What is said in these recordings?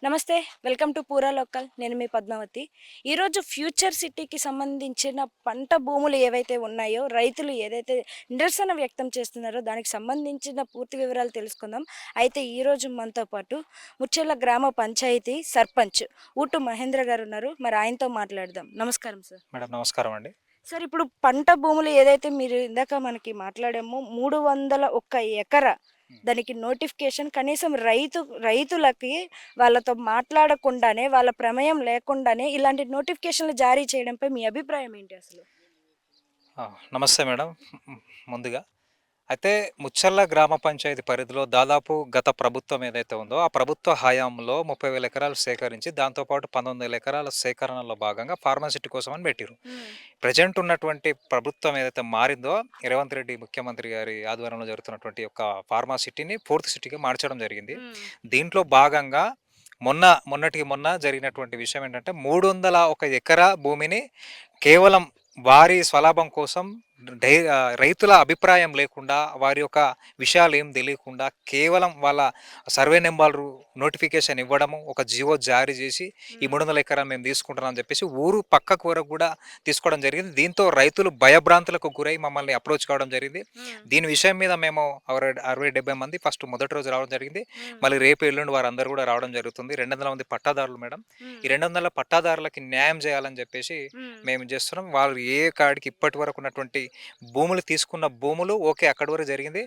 నమస్తే. Welcome to పూరా local. నేను మీ పద్మావతి. ఈరోజు ఫ్యూచర్ సిటీకి సంబంధించిన పంట భూములు ఏవైతే ఉన్నాయో, రైతులు ఏదైతే నిరసన వ్యక్తం చేస్తున్నారో, దానికి సంబంధించిన పూర్తి వివరాలు తెలుసుకుందాం. అయితే ఈరోజు మనతో పాటు ముచ్చెర్ల గ్రామ పంచాయతీ సర్పంచ్ ఊటు మహేంద్ర గారు ఉన్నారు. మరి ఆయనతో మాట్లాడదాం. నమస్కారం సార్. మేడం నమస్కారం అండి. సార్, ఇప్పుడు పంట భూములు ఏదైతే మీరు ఇందాక మనకి మాట్లాడామో 301 ఎకరా హ్మ్. దానికి నోటిఫికేషన్ కనీసం రైతులకి వాళ్ళతో మాట్లాడకుండానే, వాళ్ళ ప్రమేయం లేకుండానే ఇలాంటి నోటిఫికేషన్లు జారీ చేయడంపై మీ అభిప్రాయం ఏంటి అసలు? ఆ! నమస్తే మేడం. ముందుగా అయితే ముచ్చర్ల గ్రామ పంచాయతీ పరిధిలో దాదాపు గత ప్రభుత్వం ఏదైతే ఉందో, ఆ ప్రభుత్వ హయాంలో 30,000 ఎకరాలు సేకరించి, దాంతో పాటు 19,000 ఎకరాల సేకరణలో భాగంగా ఫార్మాసిటీ కోసం అని పెట్టిర్రు. హ్మ్. ప్రెజెంట్ ఉన్నటువంటి ప్రభుత్వం ఏదైతే మారిందో, రేవంత్ రెడ్డి ముఖ్యమంత్రి గారి ఆధ్వర్యంలో జరుగుతున్నటువంటి యొక్క ఫార్మాసిటీని ఫోర్త్ సిటీగా మార్చడం జరిగింది. హ్మ్. దీంట్లో భాగంగా మొన్నటికి మొన్న జరిగినటువంటి విషయం ఏంటంటే, 301 ఎకరా భూమిని కేవలం వారి స్వలాభం కోసం రైతుల అభిప్రాయం లేకుండా, వారి యొక్క విషయాలు ఏం తెలియకుండా, కేవలం వాళ్ళ సర్వే నెంబర్లు నోటిఫికేషన్ ఇవ్వడము, ఒక జీవో జారీ చేసి ఈ హ్మ్. 300 ఎకరాలు మేము తీసుకుంటున్నాం అని చెప్పేసి ఊరు పక్కకు వరకు కూడా తీసుకోవడం జరిగింది. దీంతో రైతులు భయభ్రాంతులకు గురై మమ్మల్ని అప్రోచ్ కావడం జరిగింది. హ్మ్. దీని విషయం మీద మేము 60-70 మంది ఫస్ట్ మొదటి రోజు రావడం జరిగింది. హ్మ్. మళ్ళీ రేపు ఎల్లుండి వారందరూ కూడా రావడం జరుగుతుంది. 200 మంది పట్టాదారులు మేడం. హ్మ్. ఈ 200 పట్టాదారులకి న్యాయం చేయాలని చెప్పేసి హ్మ్. మేము చేస్తున్నాం. వాళ్ళు ఏ కాడికి ఇప్పటి వరకు ఉన్నటువంటి భూములు తీసుకున్న భూములు ఓకే, అక్కడి వరకు జరిగింది.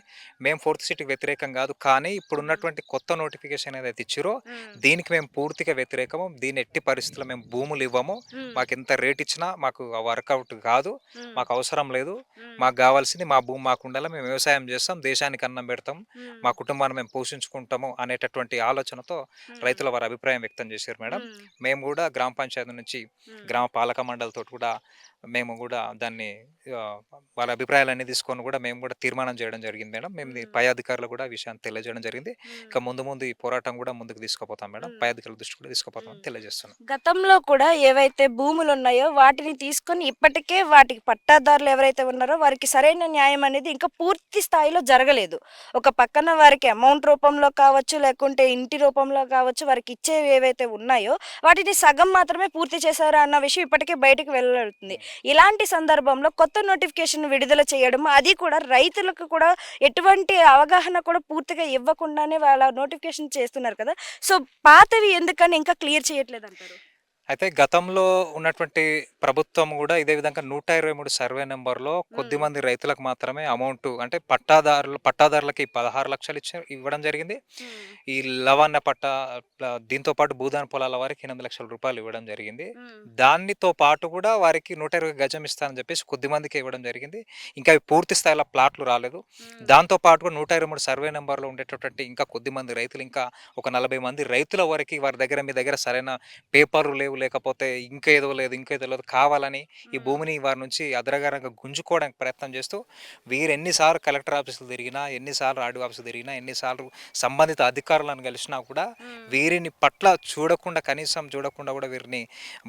మేము ఫోర్త్ సిటీకి వ్యతిరేకం కాదు. కానీ హ్మ్. ఇప్పుడున్నటువంటి కొత్త నోటిఫికేషన్ ఏదైతే ఇచ్చిరో హ్మ్. దీనికి మేము పూర్తిగా వ్యతిరేకము. దీన్ని ఎట్టి పరిస్థితుల్లో మేము భూములు ఇవ్వము. హ్మ్. మాకు ఎంత రేట్ ఇచ్చినా మాకు వర్కౌట్ కాదు. హ్మ్. మాకు అవసరం లేదు. హ్మ్. మాకు కావాల్సింది మా భూమి మాకు ఉండాలి. మేము వ్యవసాయం చేస్తాం. దేశానికి అన్నం పెడతాం. హ్మ్. మా కుటుంబాన్ని మేము పోషించుకుంటాము అనేటటువంటి ఆలోచనతో హ్మ్. రైతుల వారి అభిప్రాయం వ్యక్తం చేశారు మేడం. హ్మ్. మేము కూడా గ్రామ పంచాయతీ నుంచి హ్మ్. గ్రామ పాలక మండలితోటి కూడా మేము కూడా దాన్ని వాళ్ళ అభిప్రాయాలన్నీ తీసుకొని కూడా మేము కూడా తీర్మానం చేయడం జరిగింది మేడం. మేము హ్మ్. పై అధికారులకు కూడా ఈ విషయాన్ని తెలియజేయడం జరిగింది. హ్మ్. ఇక ముందు ముందు ఈ పోరాటం కూడా ముందుకు తీసుకుపోతాం మేడం. హ్మ్. పై అధికారుల దృష్టికి కూడా తీసుకుపోతామని హ్మ్. తెలియజేస్తున్నాం. గతంలో కూడా ఏవైతే భూములున్నాయో వాటిని తీసుకొని ఇప్పటికే వాటికి పట్టాదారులు ఎవరైతే ఉన్నారో వారికి సరైన న్యాయం అనేది ఇంకా పూర్తి స్థాయిలో జరగలేదు. ఒక పక్కన వారికి అమౌంట్ రూపంలో కావచ్చు, లేకుంటే ఇంటి రూపంలో కావచ్చు, వారికి ఇచ్చేవి ఏవైతే ఉన్నాయో వాటిని సగం మాత్రమే పూర్తి చేశారా అన్న విషయం ఇప్పటికే బయటికి వెళ్లాడుతుంది. ఇలాంటి సందర్భంలో కొత్త నోటిఫికేషన్ విడుదల చేయడం, అది కూడా రైతులకు కూడా ఎటువంటి అవగాహన కూడా పూర్తిగా ఇవ్వకుండానే వాళ్ళ నోటిఫికేషన్ చేస్తున్నారు కదా! సో, పాతవి ఎందుకని ఇంకా క్లియర్ చేయట్లేదంటారు? అయితే గతంలో ఉన్నటువంటి ప్రభుత్వం గూడా ఇదే విధంగా 123 సర్వే నంబర్‌లో హ్మ్. కొద్దిమంది రైతులకు మాత్రమే అమౌంటు అంటే పట్టాదారులకి 16,00,000 ఇవ్వడం జరిగింది. హ్మ్. ఈ లవణ పట్టా దీంతో పాటు భూదాన పొలాల వారికి రూ. 8,00,000 ఇవ్వడం జరిగింది. హ్మ్. దానితో పాటు గూడా వారికి 120 గజం ఇస్తానని చెప్పేసి కొద్దిమందికే ఇవ్వడం జరిగింది. ఇంకా అవి పూర్తి స్థాయిలో ప్లాట్లు రాలేదు. హ్మ్. దాంతో పాటుగా 123 సర్వే నంబర్‌లో ఉండేటటువంటి ఇంకా కొద్దిమంది రైతులు, ఇంకా ఒక 40 మంది రైతుల వరకి వారి దగ్గర మీ దగ్గర సరైన పేపర్లు లేవు, లేకపోతే ఇంకేదో లేదు, ఇంకేదో లేదు కావాలని ఈ హ్మ్. భూమిని వారి నుంచి అదరగరంగా గుంజుకోవడానికి ప్రయత్నం చేస్తూ వీరు ఎన్నిసార్లు కలెక్టర్ ఆఫీసులు తిరిగినా, ఎన్నిసార్లు ఆర్డీఓ ఆఫీసు తిరిగినా, ఎన్నిసార్లు సంబంధిత అధికారులను కలిసినా కూడా హ్మ్. వీరిని పట్ల చూడకుండా, చూడకుండా కూడా వీరిని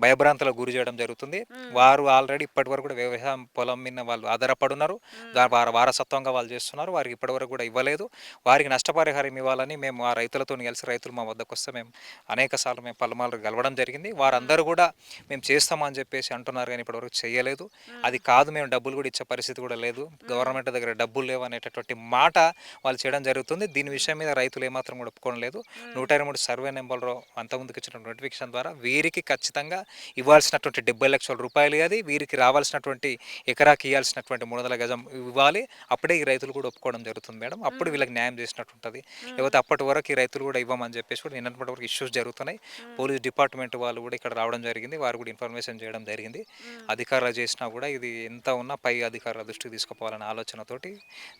భయభ్రాంతులకు గురి చేయడం జరుగుతుంది. హ్మ్. వారు ఆల్రెడీ ఇప్పటివరకు కూడా వ్యవసాయం పొలం మీద వాళ్ళు ఆధారపడున్నారు. హ్మ్. వారసత్వంగా వాళ్ళు చేస్తున్నారు. వారికి ఇప్పటివరకు కూడా ఇవ్వలేదు. వారికి నష్టపరిహారం ఇవ్వాలని మేము ఆ రైతులతోని కలిసి, రైతులు మా వద్దకొస్తే మేము అనేక సార్లు మేము పలుమార్లు గెలవడం జరిగింది. హ్మ్. వారందరూ కూడా మేము చేస్తామని చెప్పేసి అంటున్నారు కానీ ఇప్పటివరకు చేయలేదు. హ్మ్. అది కాదు, మేము డబ్బులు కూడా ఇచ్చే పరిస్థితి కూడా లేదు, హ్మ్. గవర్నమెంట్ దగ్గర డబ్బులు లేవు అనేటటువంటి మాట వాళ్ళు చేయడం జరుగుతుంది. దీని హ్మ్. విషయం మీద రైతులు ఏమాత్రం కూడా ఒప్పుకోవడం లేదు. హ్మ్. 123 సర్వే నెంబర్లో అంతకుముందుకు ఇచ్చిన నోటిఫికేషన్ ద్వారా వీరికి ఖచ్చితంగా ఇవ్వాల్సినటువంటి రూ. 70,00,000 అది వీరికి రావాల్సినటువంటి ఎకరాకి ఇవ్వాల్సినటువంటి 300 గజం ఇవ్వాలి. అప్పుడే ఈ రైతులు కూడా ఒప్పుకోవడం జరుగుతుంది మేడం. అప్పుడు హ్మ్. వీళ్ళకి న్యాయం చేసినట్టు ఉంటుంది. హ్మ్. లేకపోతే అప్పటి వరకు ఈ రైతులు కూడా ఇవ్వమని చెప్పేసి కూడా నిన్నటి వరకు ఇష్యూస్ జరుగుతున్నాయి. హ్మ్. పోలీస్ డిపార్ట్మెంట్ వాళ్ళు కూడా ఇక్కడ రావడం జరిగింది. వారు కూడా ఇన్ఫర్మేషన్ చేయడం జరిగింది. హ్మ్. అధికారులు చేసినా కూడా ఇది ఎంత ఉన్నా పై అధికారుల దృష్టికి తీసుకుపోవాలనే ఆలోచనతోటి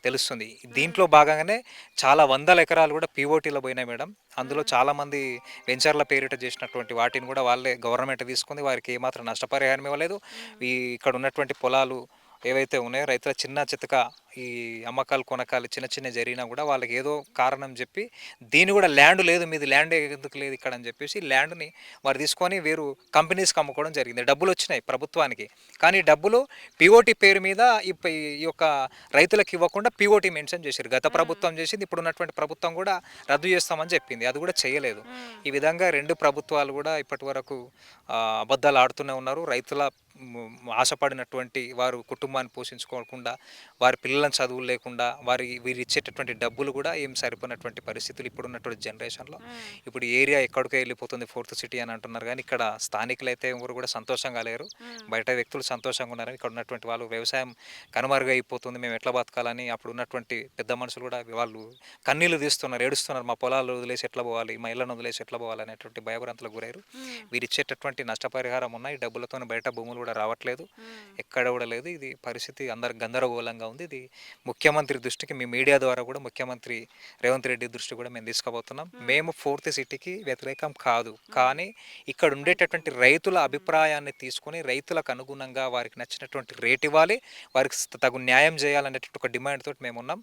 తెలుస్తుంది. హ్మ్. దీంట్లో భాగంగానే చాలా వందల ఎకరాలు కూడా పీఓటీలో పోయినాయి మేడం. అందులో హ్మ్. చాలామంది వెంచర్ల పేరిట చేసినటువంటి వాటిని కూడా వాళ్ళే గవర్నమెంట్ తీసుకుంది. వారికి ఏమాత్రం నష్టపరిహారం ఇవ్వలేదు. హ్మ్. ఇక్కడ ఉన్నటువంటి పొలాలు ఏవైతే ఉన్నాయో రైతుల చిన్న చితక ఈ అమ్మకాలు కొనకాలు చిన్న చిన్న జరిగినా కూడా వాళ్ళకి ఏదో కారణం చెప్పి దీని కూడా ల్యాండ్ లేదు, మీది ల్యాండ్ ఎందుకు లేదు ఇక్కడ అని చెప్పేసి ల్యాండ్ని వారు తీసుకొని వేరు కంపెనీస్కి అమ్ముకోవడం జరిగింది. డబ్బులు వచ్చినాయి ప్రభుత్వానికి, కానీ డబ్బులు పిఓటి పేరు మీద ఈ యొక్క రైతులకు ఇవ్వకుండా పిఓటి మెన్షన్ చేశారు. గత ప్రభుత్వం చేసింది, ఇప్పుడు ఉన్నటువంటి ప్రభుత్వం కూడా రద్దు చేస్తామని చెప్పింది, అది కూడా చేయలేదు. ఈ విధంగా రెండు ప్రభుత్వాలు కూడా ఇప్పటి వరకు అబద్ధాలు ఆడుతూనే ఉన్నారు. రైతుల ఆశపడినటువంటి వారు కుటుంబాన్ని పోషించుకోకుండా, వారి పిల్లలను చదువులు లేకుండా, వీరు ఇచ్చేటటువంటి డబ్బులు కూడా ఏం సరిపోయినటువంటి పరిస్థితులు ఇప్పుడు ఉన్నటువంటి జనరేషన్లో. ఇప్పుడు ఏరియా ఎక్కడికో వెళ్ళిపోతుంది, ఫోర్త్ సిటీ అని అంటున్నారు, కానీ ఇక్కడ స్థానికులు అయితే ఎవరు కూడా సంతోషంగా లేరు. బయట వ్యక్తులు సంతోషంగా ఉన్నారని ఇక్కడ ఉన్నటువంటి వాళ్ళు వ్యవసాయం కనుమరుగైపోతుంది, మేము ఎట్లా బతకాలని అప్పుడు ఉన్నటువంటి పెద్ద మనుషులు కూడా వాళ్ళు కన్నీళ్లు తీస్తున్నారు, ఏడుస్తున్నారు, మా పొలాలు వదిలేసి ఎట్లా పోవాలి, మా ఇళ్లను వదిలేసి ఎట్లా పోవాలి అనేటువంటి భయభ్రాంతులకు గురయ్యారు. వీరు ఇచ్చేటటువంటి నష్టపరిహారం ఉన్నాయి, డబ్బులతో బయట భూములు కూడా రావట్లేదు, ఎక్కడ కూడా లేదు. ఇది పరిస్థితి అందరు గందరగోళంగా ఉంది. ఇది ముఖ్యమంత్రి దృష్టికి మీ మీడియా ద్వారా కూడా ముఖ్యమంత్రి రేవంత్ రెడ్డి దృష్టి కూడా మేము తీసుకుపోతున్నాం. మేము ఫోర్త్ సిటీకి వ్యతిరేకం కాదు, కానీ ఇక్కడ ఉండేటటువంటి రైతుల అభిప్రాయాన్ని తీసుకొని రైతులకు అనుగుణంగా వారికి నచ్చినటువంటి రేట్ ఇవ్వాలి, వారికి తగు న్యాయం చేయాలనేటువంటి ఒక డిమాండ్ తోటి మేము ఉన్నాం.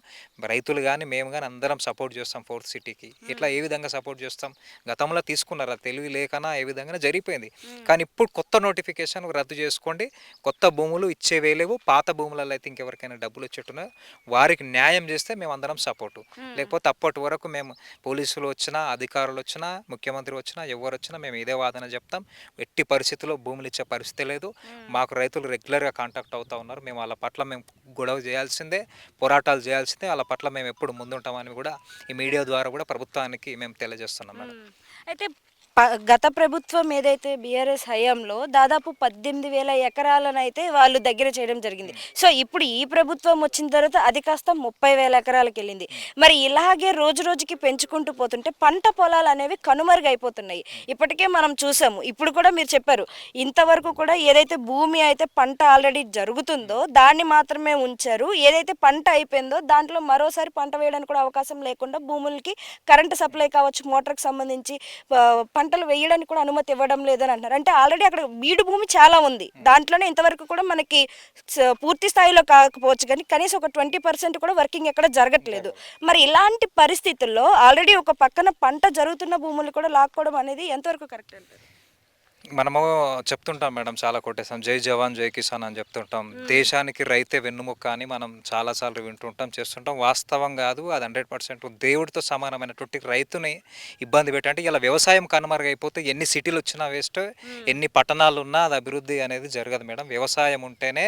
రైతులు కానీ మేము కానీ అందరం సపోర్ట్ చేస్తాం ఫోర్త్ సిటీకి. ఇట్లా ఏ విధంగా సపోర్ట్ చేస్తాం, గతంలో తీసుకున్నారు, తెలివి లేకనా ఏ విధంగా జరిగిపోయింది. కానీ ఇప్పుడు కొత్త నోటిఫికేషన్ రద్దు చేసుకోండి, కొత్త భూములు ఇచ్చేవే లేవు, పాత భూములలో అయితే ఇంకెవరికైనా డబ్బులు వచ్చేట్టున్నాయో వారికి న్యాయం చేస్తే మేము అందరం సపోర్టు. లేకపోతే అప్పటి వరకు మేము పోలీసులు వచ్చినా, అధికారులు వచ్చినా, ముఖ్యమంత్రి వచ్చినా, ఎవరు వచ్చినా మేము ఇదే వాదన చెప్తాం. ఎట్టి పరిస్థితుల్లో భూములు ఇచ్చే పరిస్థితి లేదు. మాకు రైతులు రెగ్యులర్గా కాంటాక్ట్ అవుతూ ఉన్నారు, మేము వాళ్ళ పట్ల మేము గొడవ చేయాల్సిందే, పోరాటాలు చేయాల్సిందే, వాళ్ళ పట్ల మేము ఎప్పుడు ముందుంటామని కూడా ఈ మీడియా ద్వారా కూడా ప్రభుత్వానికి మేము తెలియజేస్తున్నాం మేడం. అయితే గత ప్రభుత్వం ఏదైతే బీఆర్ఎస్ హయాంలో దాదాపు 18,000 ఎకరాలను అయితే వాళ్ళు దగ్గర చేయడం జరిగింది. సో ఇప్పుడు ఈ ప్రభుత్వం వచ్చిన తర్వాత అది కాస్త 30,000 ఎకరాలకు వెళ్ళింది. మరి ఇలాగే రోజు రోజుకి పెంచుకుంటూ పోతుంటే పంట పొలాలు అనేవి కనుమరుగైపోతున్నాయి. ఇప్పటికే మనం చూసాము, ఇప్పుడు కూడా మీరు చెప్పారు, ఇంతవరకు కూడా ఏదైతే భూమి అయితే పంట ఆల్రెడీ జరుగుతుందో దాన్ని మాత్రమే ఉంచారు, ఏదైతే పంట అయిపోయిందో దాంట్లో మరోసారి పంట వేయడానికి కూడా అవకాశం లేకుండా భూములకి కరెంటు సప్లై కావచ్చు, మోటార్కి సంబంధించి పంటలు వేయడానికి కూడా అనుమతి ఇవ్వడం లేదని అంటున్నారు. అంటే ఆల్రెడీ అక్కడ బీడు భూమి చాలా ఉంది, దాంట్లోనే ఇంతవరకు కూడా మనకి పూర్తి స్థాయిలో కాకపోవచ్చు కానీ కనీసం ఒక 20% కూడా వర్కింగ్ ఎక్కడ జరగట్లేదు. మరి ఇలాంటి పరిస్థితుల్లో ఆల్రెడీ ఒక పక్కన పంట జరుగుతున్న భూములు కూడా లాక్కోవడం అనేది ఎంతవరకు కరెక్ట్ అంటారు? మనము చెప్తుంటాం మేడం, చాలా కొట్టేసాం, జై జవాన్ జై కిసాన్ అని చెప్తుంటాం. దేశానికి రైతే వెన్నుముక్క అని మనం చాలాసార్లు వింటుంటాం, చేస్తుంటాం. వాస్తవం కాదు, అది 100% దేవుడితో సమానమైనటువంటి రైతుని ఇబ్బంది పెట్టంటే ఇలా వ్యవసాయం కనుమరుగైపోతే ఎన్ని సిటీలు వచ్చినా వేస్ట్, ఎన్ని పట్టణాలు ఉన్నా అది అభివృద్ధి అనేది జరగదు మేడం. వ్యవసాయం ఉంటేనే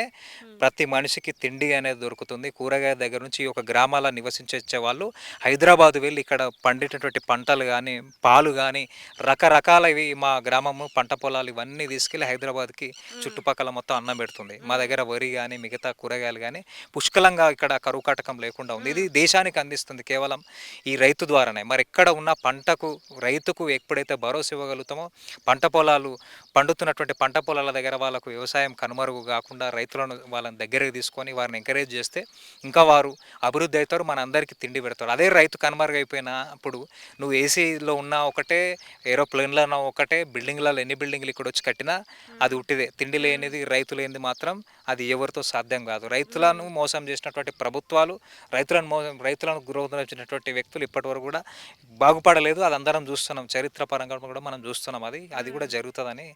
ప్రతి మనిషికి తిండి అనేది దొరుకుతుంది. కూరగాయ దగ్గర నుంచి ఒక గ్రామాల నివసించే వాళ్ళు హైదరాబాద్ వెళ్ళి ఇక్కడ పండేటటువంటి పంటలు కానీ, పాలు కానీ, రకరకాలవి మా గ్రామము పంట పొలాలు ఇవన్నీ తీసుకెళ్ళి హైదరాబాద్కి చుట్టుపక్కల మొత్తం అన్నం పెడుతుంది. మా దగ్గర వరి కానీ మిగతా కూరగాయలు కానీ పుష్కలంగా ఇక్కడ కరువు కాటకం లేకుండా ఉంది. ఇది దేశానికి అందిస్తుంది కేవలం ఈ రైతు ద్వారానే. మరి ఎక్కడ ఉన్న రైతుకు ఎప్పుడైతే భరోసా ఇవ్వగలుగుతామో, పంట పొలాలు పండుతున్నటువంటి పంట పొలాల దగ్గర వాళ్ళకు వ్యవసాయం కనుమరుగు కాకుండా రైతులను వాళ్ళని దగ్గరకు తీసుకొని వారిని ఎంకరేజ్ చేస్తే ఇంకా వారు అభివృద్ధి అవుతారు, మన అందరికీ తిండి పెడతారు. అదే రైతు కనుమరుగైపోయినప్పుడు నువ్వు ఏసీలో ఉన్న ఒకటే, ఏరోప్లేన్లో ఉన్న ఒకటే, బిల్డింగ్లలో ఎన్ని బిల్డింగ్లు ఇక్కడ వచ్చి కట్టినా అది ఉట్టిదే. తిండి లేనిది, రైతు లేనిది మాత్రం అది ఎవరితో సాధ్యం కాదు. రైతులను మోసం చేసినటువంటి ప్రభుత్వాలు, రైతులను గురవుతున్నటువంటి వ్యక్తులు ఇప్పటి వరకు కూడా బాగుపడలేదు. అది అందరం చూస్తున్నాం, చరిత్ర పరంగా కూడా మనం చూస్తున్నాం. అది కూడా జరుగుతుందని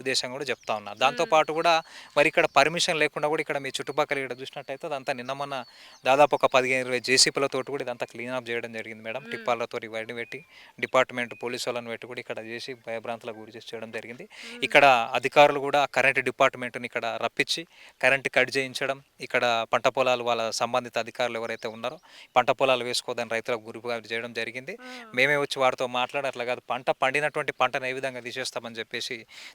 ఉద్దేశం కూడా చెప్తా ఉన్నా. దాంతోపాటు కూడా మరి ఇక్కడ పర్మిషన్ లేకుండా కూడా ఇక్కడ మీ చుట్టుపక్కల ఇక్కడ చూసినట్టయితే అదంతా నిన్న మొన్న దాదాపు ఒక 15-20 జేసీపీలతో కూడా ఇదంతా క్లీనప్ చేయడం జరిగింది మేడం. టిప్పాలతో ఇవన్నీ పెట్టి డిపార్ట్మెంట్ పోలీసు వాళ్ళని పెట్టి కూడా ఇక్కడ చేసి భయభ్రాంతులకు గురి చేయడం జరిగింది. ఇక్కడ అధికారులు కూడా కరెంటు డిపార్ట్మెంట్ని ఇక్కడ రప్పించి కరెంటు కట్ చేయించడం, ఇక్కడ పంట పొలాలు వాళ్ళ సంబంధిత అధికారులు ఎవరైతే ఉన్నారో పంట పొలాలు వేసుకోదని రైతులకు గురి చేయడం జరిగింది. మేమే వచ్చి వారితో మాట్లాడి అట్లా కాదు, పంట పండినటువంటి పంటను ఏ విధంగా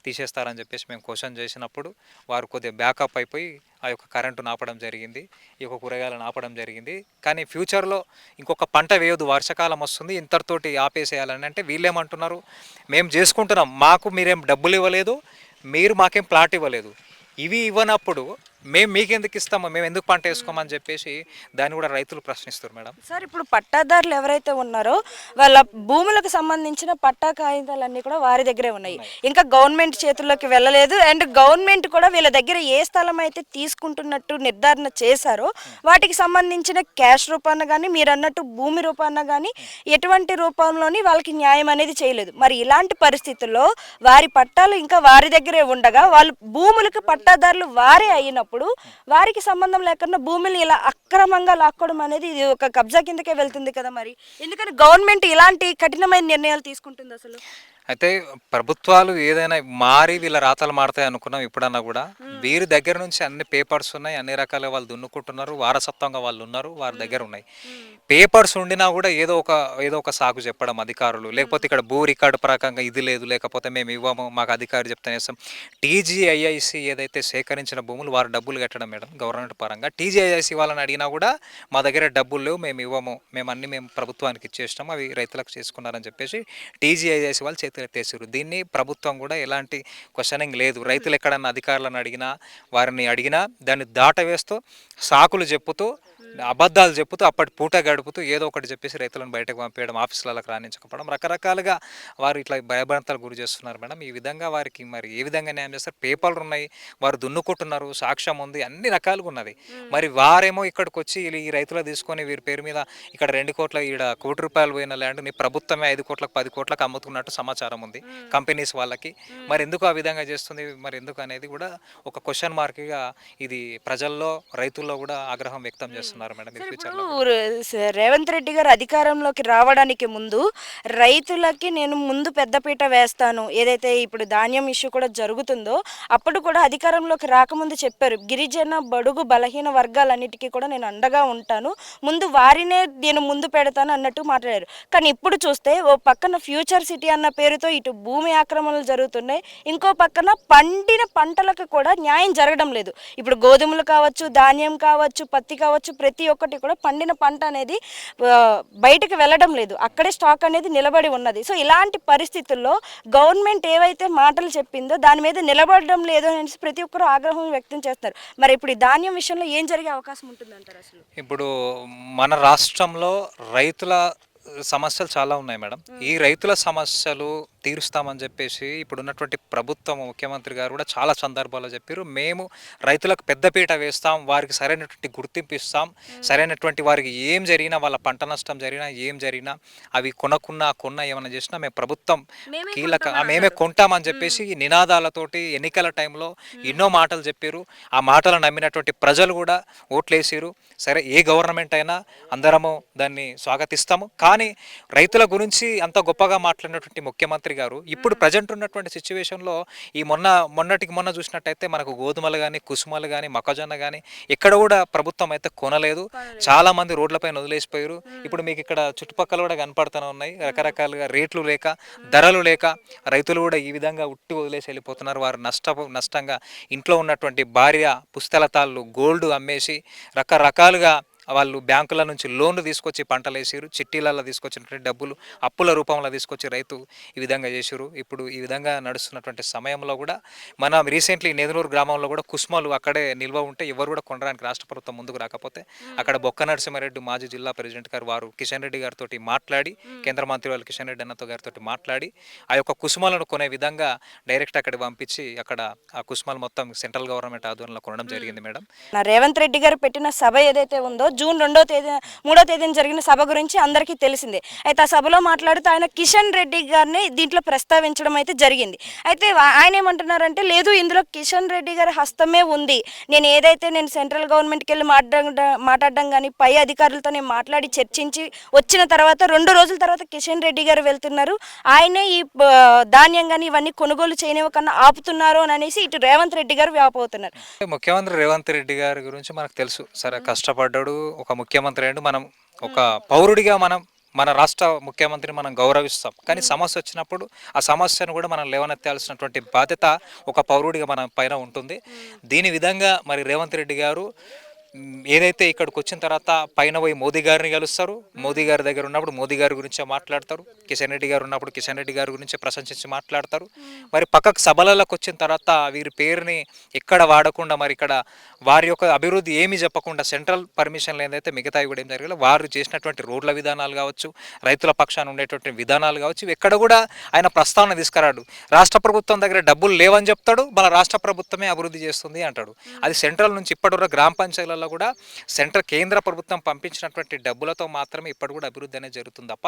తీసేస్తారని చెప్పేసి మేము క్వశ్చన్ చేసినప్పుడు వారు కొద్దిగా బ్యాకప్ అయిపోయి ఆ యొక్క కరెంటు నాపడం జరిగింది, ఈ యొక్క కూరగాయలు నాపడం జరిగింది. కానీ ఫ్యూచర్లో ఇంకొక పంట వేయదు, వర్షాకాలం వస్తుంది, ఇంతటితోటి ఆపేసేయాలని అంటే వీళ్ళేమంటున్నారు, మేము చేసుకుంటున్నాం, మాకు మీరేం డబ్బులు ఇవ్వలేదు, మీరు మాకేం ప్లాట్ ఇవ్వలేదు. ఇవి ఇవ్వనప్పుడు మేము మీకెందుకు ఇస్తాము, మేము ఎందుకు పంట వేసుకోమని చెప్పేసి దాన్ని కూడా రైతులు ప్రశ్నిస్తారు మేడం. సార్ ఇప్పుడు పట్టాదారులు ఎవరైతే ఉన్నారో వాళ్ళ భూములకు సంబంధించిన పట్టా కాగితాలన్నీ కూడా వారి దగ్గరే ఉన్నాయి. ఇంకా గవర్నమెంట్ చేతుల్లోకి వెళ్ళలేదు. అండ్ గవర్నమెంట్ కూడా వీళ్ళ దగ్గర ఏ స్థలం అయితే తీసుకుంటున్నట్టు నిర్ధారణ చేశారో వాటికి సంబంధించిన క్యాష్ రూపాన కానీ మీరు అన్నట్టు భూమి రూపాన కానీ ఎటువంటి రూపంలోని వాళ్ళకి న్యాయం అనేది చేయలేదు. మరి ఇలాంటి పరిస్థితుల్లో వారి పట్టాలు ఇంకా వారి దగ్గరే ఉండగా వాళ్ళు భూములకు పట్టాదారులు వారే అయినప్పుడు వారికి సంబంధం లేకుండా భూమిని ఇలా అక్రమంగా లాక్కోవడం అనేది ఇది ఒక కబ్జా కిందకే వెళ్తుంది కదా. మరి ఎందుకని గవర్నమెంట్ ఇలాంటి కఠినమైన నిర్ణయాలు తీసుకుంటుంది అసలు? అయితే ప్రభుత్వాలు ఏదైనా మారి వీళ్ళ రాతలు మారుతాయి అనుకున్నాం ఇప్పుడన్నా కూడా. వీరి దగ్గర నుంచి అన్ని పేపర్స్ ఉన్నాయి, అన్ని రకాలుగా వాళ్ళు దున్నుకుంటున్నారు, వారసత్వంగా వాళ్ళు ఉన్నారు, వారి దగ్గర ఉన్నాయి. పేపర్స్ ఉండినా కూడా ఏదో ఒక సాకు చెప్పడం అధికారులు, లేకపోతే ఇక్కడ భూ రికార్డు ప్రకారంగా ఇది లేదు, లేకపోతే మేము ఇవ్వము, మాకు అధికారి చెప్తానే ఇస్తాం. టీజీఐఐసి ఏదైతే సేకరించిన భూములు వారు డబ్బులు కట్టడం మేడం గవర్నమెంట్ పరంగా. టీజీఐఐసి వాళ్ళని అడిగినా కూడా మా దగ్గర డబ్బులు లేవు, మేము ఇవ్వము, మేము ప్రభుత్వానికి ఇచ్చేస్తాం, అవి రైతులకు చేసుకున్నారని చెప్పేసి టీజీఐఐసి వాళ్ళు ఎత్తేసారు. దీన్ని ప్రభుత్వం కూడా ఎలాంటి క్వశ్చనింగ్ లేదు. రైతులు ఎక్కడన్నా అధికారులను అడిగినా, వారిని అడిగినా దాన్ని దాటవేస్తూ సాకులు చెప్పుతూ అబద్ధాలు చెప్పుతూ అప్పటి పూట గడుపుతూ ఏదో ఒకటి చెప్పేసి రైతులను బయటకు పంపేయడం, ఆఫీసులకు రాణించకపోవడం, రకరకాలుగా వారు ఇట్లా భయభ్రాంతాలు గురి చేస్తున్నారు మేడం. ఈ విధంగా వారికి మరి ఏ విధంగా న్యాయం చేస్తారు? పేపర్లు ఉన్నాయి, వారు దున్నుకుంటున్నారు, సాక్ష్యం ఉంది, అన్ని రకాలుగా ఉన్నది. మరి వారేమో ఇక్కడికి వచ్చి ఈ రైతులు తీసుకొని వీరి పేరు మీద ఇక్కడ 2 కోట్ల ఈడ ₹1 కోటి పోయిన ల్యాండ్ని ప్రభుత్వమే 5 కోట్లకు 10 కోట్లకు అమ్ముతున్నట్టు సమాచారం ఉంది కంపెనీస్ వాళ్ళకి. మరి ఎందుకు ఆ విధంగా చేస్తుంది, మరి ఎందుకు అనేది కూడా ఒక క్వశ్చన్ మార్క్గా ఇది ప్రజల్లో రైతుల్లో కూడా ఆగ్రహం వ్యక్తం చేస్తున్నారు మేడం. రేవంత్ రెడ్డి గారు అధికారంలోకి రావడానికి ముందు రైతులకి నేను ముందు పెద్దపీట వేస్తాను, ఏదైతే ఇప్పుడు ధాన్యం ఇష్యూ కూడా జరుగుతుందో అప్పుడు కూడా అధికారంలోకి రాకముందు చెప్పారు, గిరిజన బడుగు బలహీన వర్గాలన్నిటికీ కూడా నేను అండగా ఉంటాను, ముందు వారినే నేను ముందు పెడతాను అన్నట్టు మాట్లాడారు. కానీ ఇప్పుడు చూస్తే ఓ పక్కన ఫ్యూచర్ సిటీ అన్న పేరుతో ఇటు భూమి ఆక్రమణలు జరుగుతున్నాయి, ఇంకో పక్కన పండిన పంటలకు కూడా న్యాయం జరగడం లేదు. ఇప్పుడు గోధుమలు కావచ్చు, ధాన్యం కావచ్చు, పత్తి కావచ్చు, ప్రతి ఒక్కటి కూడా పండిన పంట అనేది బయటకు వెళ్ళడం లేదు, అక్కడే స్టాక్ అనేది నిలబడి ఉన్నది. సో ఇలాంటి పరిస్థితుల్లో గవర్నమెంట్ ఏవైతే మాటలు చెప్పిందో దాని మీద నిలబడడం లేదు అనేసి ప్రతి ఒక్కరు ఆగ్రహం వ్యక్తం చేస్తారు. మరి ఇప్పుడు ఈ ధాన్యం విషయంలో ఏం జరిగే అవకాశం ఉంటుంది అంటారు అసలు? ఇప్పుడు మన రాష్ట్రంలో రైతుల సమస్యలు చాలా ఉన్నాయి మేడం. ఈ రైతుల సమస్యలు తీరుస్తామని చెప్పేసి ఇప్పుడున్నటువంటి ప్రభుత్వం, ముఖ్యమంత్రి గారు కూడా చాలా సందర్భాల్లో చెప్పారు, మేము రైతులకు పెద్దపీట వేస్తాం, వారికి సరైనటువంటి గుర్తింపు ఇస్తాం, సరైనటువంటి వారికి ఏం జరిగినా, వాళ్ళ పంట నష్టం జరిగినా, ఏం జరిగినా, అవి కొన్న ఏమైనా చేసినా మేము ప్రభుత్వం మేమే కొంటామని చెప్పేసి నినాదాలతోటి ఎన్నికల టైంలో ఎన్నో మాటలు చెప్పారు. ఆ మాటలు నమ్మినటువంటి ప్రజలు కూడా ఓట్లేసారు. సరే, ఏ గవర్నమెంట్ అయినా అందరము దాన్ని స్వాగతిస్తాము. కానీ రైతుల గురించి అంత గొప్పగా మాట్లాడినటువంటి ముఖ్యమంత్రి గారు ఇప్పుడు ప్రజెంట్ ఉన్నటువంటి సిచ్యువేషన్లో ఈ మొన్న చూసినట్టయితే మనకు గోధుమలు కానీ, కుసుమలు కానీ, మొక్కజొన్న కానీ ఎక్కడ కూడా ప్రభుత్వం అయితే కొనలేదు. చాలా మంది రోడ్లపైన వదిలేసిపోయారు. ఇప్పుడు మీకు ఇక్కడ చుట్టుపక్కల కూడా కనపడుతూనే ఉన్నాయి, రకరకాలుగా రేట్లు లేక, ధరలు లేక రైతులు కూడా ఈ విధంగా ఉట్టి వదిలేసి వెళ్ళిపోతున్నారు. వారు నష్టంగా ఇంట్లో ఉన్నటువంటి భార్య పుస్తలతాళ్ళు, గోల్డ్ అమ్మేసి రకరకాలుగా వాళ్ళు బ్యాంకుల నుంచి లోన్లు తీసుకొచ్చి పంటలు వేసారు, చిట్టీలలో తీసుకొచ్చినటువంటి డబ్బులు అప్పుల రూపంలో తీసుకొచ్చి రైతు ఈ విధంగా చేసారు. ఇప్పుడు ఈ విధంగా నడుస్తున్నటువంటి సమయంలో కూడా మన రీసెంట్లీ నెదునూరు గ్రామంలో కూడా కుస్మలు అక్కడే నిల్వ ఉంటే ఎవరు కూడా కొనడానికి రాష్ట్ర ప్రభుత్వం ముందుకు రాకపోతే అక్కడ బొక్క నరసింహారెడ్డి మాజీ జిల్లా ప్రెసిడెంట్ గారు వారు కిషన్ రెడ్డి గారితో మాట్లాడి, కేంద్ర మంత్రి వాళ్ళు కిషన్ రెడ్డి అన్నతో గారితో మాట్లాడి ఆ యొక్క కుసుమలను కొనే విధంగా డైరెక్ట్ అక్కడికి పంపించి అక్కడ ఆ కుసుమలు మొత్తం సెంట్రల్ గవర్నమెంట్ ఆధ్వర్యంలో కొనడం జరిగింది మేడం. రేవంత్ రెడ్డి గారు పెట్టిన సభ ఏదైతే ఉందో జూన్ 3వ తేదీన జరిగిన సభ గురించి అందరికీ తెలిసిందే. అయితే ఆ సభలో మాట్లాడుతూ ఆయన కిషన్ రెడ్డి గారిని దీంట్లో ప్రస్తావించడం అయితే జరిగింది. అయితే ఆయన ఏమంటున్నారంటే, లేదు ఇందులో కిషన్ రెడ్డి గారి హస్తమే ఉంది, నేను సెంట్రల్ గవర్నమెంట్కి వెళ్ళి మాట్లాడడం కానీ పై అధికారులతో నేను మాట్లాడి చర్చించి వచ్చిన తర్వాత 2 రోజుల తర్వాత కిషన్ రెడ్డి గారు వెళ్తున్నారు, ఆయనే ఈ ధాన్యం కానీ ఇవన్నీ కొనుగోలు చేయనివ్వకన్నా ఆపుతున్నారు అని అనేసి ఇటు రేవంత్ రెడ్డి గారు వ్యాపోతున్నారు. ముఖ్యమంత్రి రేవంత్ రెడ్డి గారి గురించి మనకు తెలుసు, సరే కష్టపడ్డాడు, ఒక ముఖ్యమంత్రి అంటూ మనం ఒక పౌరుడిగా మన రాష్ట్ర ముఖ్యమంత్రిని మనం గౌరవిస్తాం. కానీ సమస్య వచ్చినప్పుడు ఆ సమస్యను కూడా మనం లేవనెత్తాల్సినటువంటి బాధ్యత ఒక పౌరుడిగా మన పైన ఉంటుంది. దీని విధంగా మరి రేవంత్ రెడ్డి గారు ఏదైతే ఇక్కడికి వచ్చిన తర్వాత పైన పోయి మోదీ గారిని కలుస్తారు. మోదీ గారి దగ్గర ఉన్నప్పుడు మోదీ గారి గురించే మాట్లాడతారు. కిషన్ రెడ్డి గారు ఉన్నప్పుడు కిషన్ రెడ్డి గారి గురించే ప్రశంసించి మాట్లాడతారు. మరి పక్కకు సభలలోకి వచ్చిన తర్వాత వీరి పేరుని ఎక్కడ వాడకుండా మరి ఇక్కడ వారి యొక్క అభివృద్ధి ఏమీ చెప్పకుండా సెంట్రల్ పర్మిషన్లు ఏదైతే మిగతావి కూడా ఏం జరగలేదు, వారు చేసినటువంటి రోడ్ల విధానాలు కావచ్చు, రైతుల పక్షాన ఉండేటువంటి విధానాలు కావచ్చు, ఇవి ఎక్కడ కూడా ఆయన ప్రస్తావన తీసుకురాడు. రాష్ట్ర ప్రభుత్వం దగ్గర డబ్బులు లేవని చెప్తాడు, మన రాష్ట్ర ప్రభుత్వమే అభివృద్ధి చేస్తుంది అంటాడు. అది సెంట్రల్ నుంచి ఇప్పటివరకు గ్రామ పంచాయతీలలో కూడా కేంద్ర ప్రభుత్వం పంపించినటువంటి డబ్బులతో మాత్రమే ఇప్పటి కూడా అభివృద్ధి అనేది జరుగుతుంది తప్ప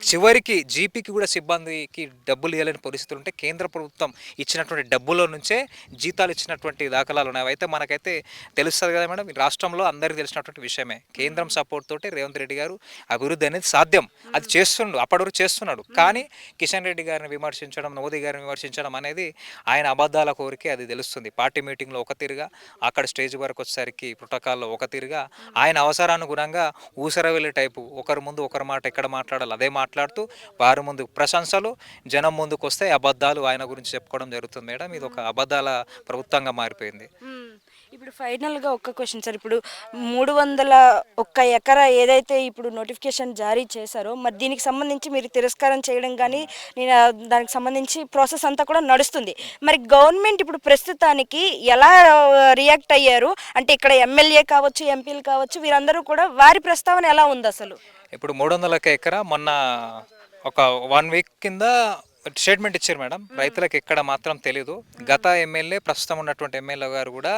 చివరికి జీపీకి కూడా సిబ్బందికి డబ్బులు ఇవ్వలేని పరిస్థితులు ఉంటే కేంద్ర ప్రభుత్వం ఇచ్చినటువంటి డబ్బుల నుంచే జీతాలు ఇచ్చినటువంటి దాఖలాలు ఉన్నాయి. అయితే మనకైతే తెలుస్తుంది కదా మేడం, ఈ రాష్ట్రంలో అందరికీ తెలిసినటువంటి విషయమే, కేంద్రం సపోర్ట్ తోటి రేవంత్ రెడ్డి గారు అభివృద్ధి అనేది సాధ్యం. అది చేస్తుండు, అప్పటివరకు చేస్తున్నాడు. కానీ కిషన్ రెడ్డి గారిని విమర్శించడం, మోదీ గారిని విమర్శించడం అనేది ఆయన అబద్ధాల కోరికే అది తెలుస్తుంది. పార్టీ మీటింగ్లో ఒక తీరుగా, అక్కడ స్టేజ్ వరకు వచ్చేసరికి ప్రోటోకాల్లో ఒక తీరుగా, ఆయన అవసరానుగుణంగా ఊసరవెల్లి టైపు ఒకరి ముందు ఒకరి మాట ఎక్కడ మాట్లాడాలి అదే మాట్లాడుతూ వారి ముందు ప్రశంసలు, జనం ముందుకు వస్తే అబద్ధాలు ఆయన గురించి చెప్పుకోవడం జరుగుతుంది మేడం. ఇది ఒక అబద్ధాల ప్రభుత్వంగా మారిపోయింది. ఇప్పుడు ఫైనల్గా ఒక్క క్వశ్చన్ సార్, ఇప్పుడు 301 ఎకరా ఏదైతే ఇప్పుడు నోటిఫికేషన్ జారీ చేశారో మరి దీనికి సంబంధించి మీరు తిరస్కారం చేయడం కానీ నేను దానికి సంబంధించి ప్రాసెస్ అంతా కూడా నడుస్తుంది. మరి గవర్నమెంట్ ఇప్పుడు ప్రస్తుతానికి ఎలా రియాక్ట్ అయ్యారు అంటే ఇక్కడ ఎమ్మెల్యే కావచ్చు, ఎంపీలు కావచ్చు, వీరందరూ కూడా వారి ప్రస్తావన ఎలా ఉంది అసలు? ఇప్పుడు 300 ఎకరా మొన్న ఒక 1 వీక్ కింద స్టేట్మెంట్ ఇచ్చారు మేడం. రైతులకు ఎక్కడ మాత్రం తెలీదు. గత ఎమ్మెల్యే, ప్రస్తుతం ఉన్నటువంటి ఎమ్మెల్యే గారు కూడా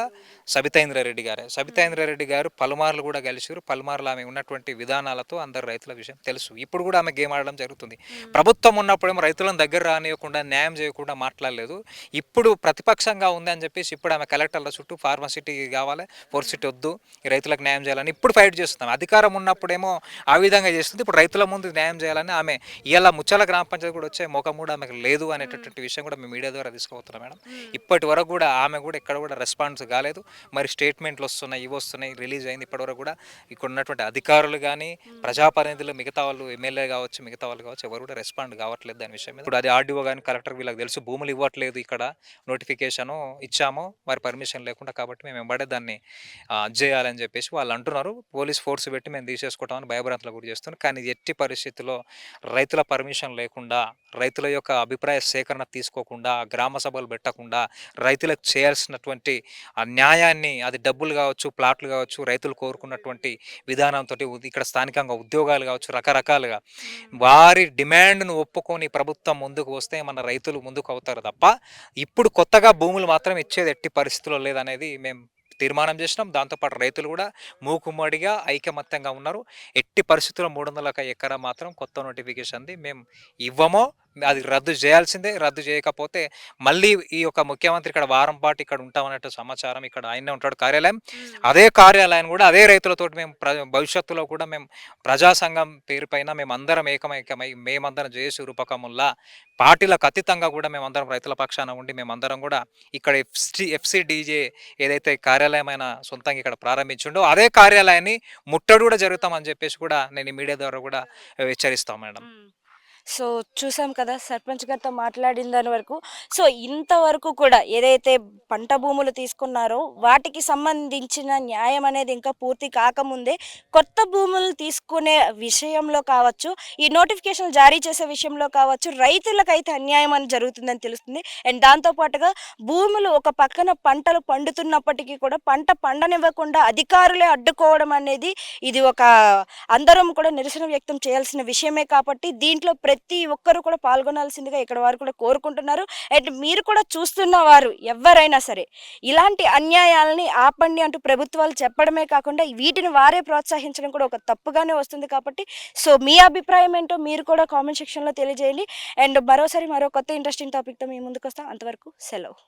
సబితాయింద్రారెడ్డి గారే. సబితాయింద్రారెడ్డి గారు పలుమార్లు కూడా కలిసారు. పలుమార్లు ఆమె ఉన్నటువంటి విధానాలతో అందరు రైతుల విషయం తెలుసు. ఇప్పుడు కూడా ఆమె గేమ్ ఆడడం జరుగుతుంది. ప్రభుత్వం ఉన్నప్పుడేమో రైతులను దగ్గర రానియకుండా, న్యాయం చేయకుండా మాట్లాడలేదు. ఇప్పుడు ప్రతిపక్షంగా ఉంది అని చెప్పేసి ఇప్పుడు ఆమె కలెక్టర్ల చుట్టూ ఫార్మసిటీ కావాలి, ఫోర్సిటీ వద్దు, ఈ రైతులకు న్యాయం చేయాలని ఇప్పుడు ఫైట్ చేస్తున్నాం. అధికారం ఉన్నప్పుడేమో ఆ విధంగా చేస్తుంది, ఇప్పుడు రైతుల ముందు న్యాయం చేయాలని ఆమె ఇలా ముచ్చాల గ్రామ పంచాయతీ కూడా వచ్చే ముఖం కూడా ఆమెకు లేదు అనేటటువంటి విషయం కూడా మేము మీడియా ద్వారా తీసుకుపోతున్నాం మేడం. ఇప్పటి వరకు కూడా ఆమె కూడా ఎక్కడ కూడా రెస్పాన్స్ కాలేదు. మరి స్టేట్మెంట్లు వస్తున్నాయి, ఇవి వస్తున్నాయి, రిలీజ్ అయింది. ఇప్పటివరకు కూడా ఇక్కడ ఉన్నటువంటి అధికారులు కానీ, ప్రజాప్రతినిధులు, మిగతా వాళ్ళు, ఎమ్మెల్యే కావచ్చు, మిగతా వాళ్ళు కావచ్చు, ఎవరు కూడా రెస్పాండ్ కావట్లేదు దాని విషయం మీద. ఇప్పుడు అది ఆర్డీఓ కానీ కలెక్టర్ వీళ్ళకి తెలుసు, భూములు ఇవ్వట్లేదు, ఇక్కడ నోటిఫికేషన్ ఇచ్చాము మరి పర్మిషన్ లేకుండా, కాబట్టి మేము వెంబడే దాన్ని చేయాలని చెప్పేసి వాళ్ళు అంటున్నారు. పోలీస్ ఫోర్స్ పెట్టి మేము తీసేసుకుంటామని భయభ్రాంతులు గురి చేస్తున్నారు. కానీ ఎట్టి పరిస్థితుల్లో రైతుల పర్మిషన్ లేకుండా, రైతుల యొక్క అభిప్రాయ సేకరణ తీసుకోకుండా, గ్రామ సభలు పెట్టకుండా, రైతులకు చేయాల్సినటువంటి న్యాయాన్ని, అది డబ్బులు కావచ్చు, ప్లాట్లు కావచ్చు, రైతులు కోరుకున్నటువంటి విధానంతో ఇక్కడ స్థానికంగా ఉద్యోగాలు కావచ్చు, రకరకాలుగా వారి డిమాండ్ను ఒప్పుకొని ప్రభుత్వం ముందుకు వస్తే మన రైతులు ముందుకు అవుతారు తప్ప ఇప్పుడు కొత్తగా భూములు మాత్రం ఇచ్చేది ఎట్టి పరిస్థితుల్లో లేదనేది మేము తీర్మానం చేసినాం. దాంతోపాటు రైతులు కూడా మూకుమ్మడిగా ఐకమత్యంగా ఉన్నారు. ఎట్టి పరిస్థితుల్లో 300 ఎకరా మాత్రం కొత్త నోటిఫికేషన్ది మేము ఇవ్వమో, అది రద్దు చేయాల్సిందే. రద్దు చేయకపోతే మళ్ళీ ఈ యొక్క ముఖ్యమంత్రి ఇక్కడ వారం పాటు ఇక్కడ ఉంటామన్నట్టు సమాచారం. ఇక్కడ ఆయనే ఉంటాడు కార్యాలయం, అదే కార్యాలయం కూడా అదే రైతులతోటి మేము భవిష్యత్తులో కూడా మేము ప్రజా సంఘం పేరుపైన మేమందరం ఏకమైకమై మేమందరం జేఏసీ రూపకముల్లా పార్టీలకు అతీతంగా కూడా మేమందరం రైతుల పక్షాన ఉండి మేమందరం కూడా ఇక్కడ ఎఫ్సిడిజే ఏదైతే కార్యాలయమైన సొంతంగా ఇక్కడ ప్రారంభించిండో అదే కార్యాలయాన్ని ముట్టడి కూడా జరుగుతామని చెప్పేసి కూడా నేను ఈ మీడియా ద్వారా కూడా హెచ్చరిస్తాం మేడం. సో చూసాం కదా సర్పంచ్ గారితో మాట్లాడిన దాని వరకు. సో ఇంతవరకు కూడా ఏదైతే పంట భూములు తీసుకున్నారో వాటికి సంబంధించిన న్యాయం అనేది ఇంకా పూర్తి కాకముందే కొత్త భూములు తీసుకునే విషయంలో కావచ్చు, ఈ నోటిఫికేషన్ జారీ చేసే విషయంలో కావచ్చు, రైతులకైతే అన్యాయం అని జరుగుతుందని తెలుస్తుంది. అండ్ దాంతోపాటుగా భూములు ఒక పక్కన పంటలు పండుతున్నప్పటికీ కూడా పంట పండనివ్వకుండా అధికారులే అడ్డుకోవడం అనేది ఇది ఒక అందరం కూడా నిరసన వ్యక్తం చేయాల్సిన విషయమే. కాబట్టి దీంట్లో ప్రతి ఒక్కరు కూడా పాల్గొనాల్సిందిగా ఇక్కడ వారు కూడా కోరుకుంటున్నారు. అండ్ మీరు కూడా చూస్తున్న వారు ఎవరైనా సరే ఇలాంటి అన్యాయాలని ఆపండి అంటూ ప్రభుత్వాలు చెప్పడమే కాకుండా వీటిని వారే ప్రోత్సహించడం కూడా ఒక తప్పుగానే వస్తుంది. కాబట్టి సో మీ అభిప్రాయం ఏంటో మీరు కూడా కామెంట్ సెక్షన్లో తెలియజేయండి. అండ్ మరోసారి మరో కొత్త ఇంట్రెస్టింగ్ టాపిక్తో మీ ముందుకు వస్తాం. అంతవరకు సెలవు.